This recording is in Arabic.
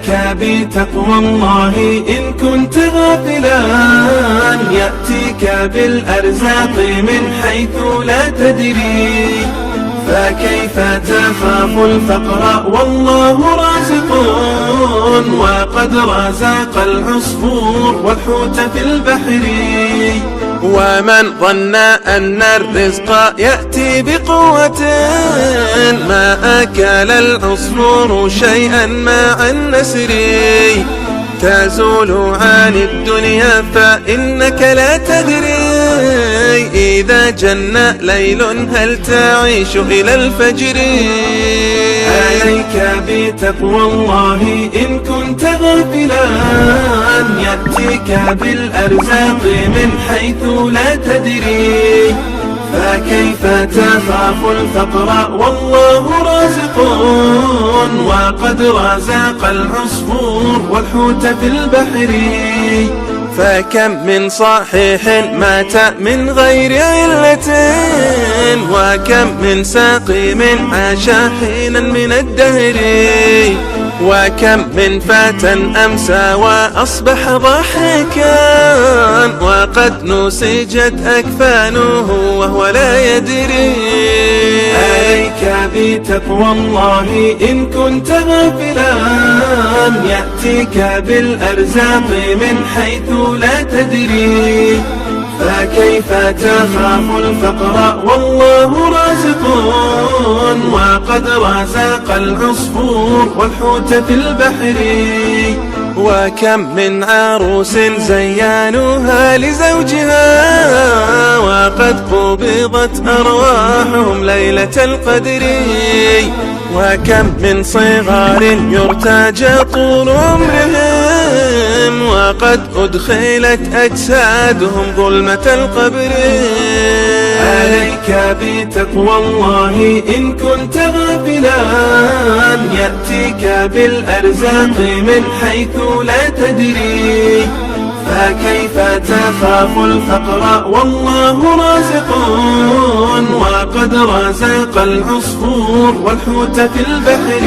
عليك بتقوى الله إن كنت غافلا، يأتيك بالأرزاق من حيث لا تدري، فكيف تخاف الفقر والله رازق، وقد رزق العصفور والحوت في البحر. ومن ظن أن الرزق يأتي بقوة، ما أكل العصفور شيئا مع النسر. تزول عن الدنيا فإنك لا تدري، إذا جن ليل هل تعيش إلى الفجر. عليك بتقوى الله إن كنت غافلا، يأتيك بالأرزاق من حيث لا تدري، فكيف تخاف الفقر والله رازق، وقد رزق العصفور والحوت في البحر. فكم من صحيح مات من غير علة، وكم من سقيم عاش حينا من الدهر، وكم من فتى أمسى وأصبح ضاحكا، وقد نسجت أكفانه وهو لا يدري. عليك بتقوى الله إن كنت غافلا، يأتيك بالأرزاق من حيث لا تدري، فكيف تخاف الفقر والله رازق، وقد رزق العصفور والحوت في البحر. وكم من عروس زيانوها لزوجها، وقد قبضت أرواحهم ليلة القدر، وكم من صغار يرتجى طول عمرهم، وقد أدخلت أجسادهم ظلمة القبر. عليك بتقوى الله إن كنت غافلا، يأتيك بالأرزاق من حيث لا تدري، فكيف تخاف الفقر والله رازق، وقد رزق العصفور والحوت في البحر.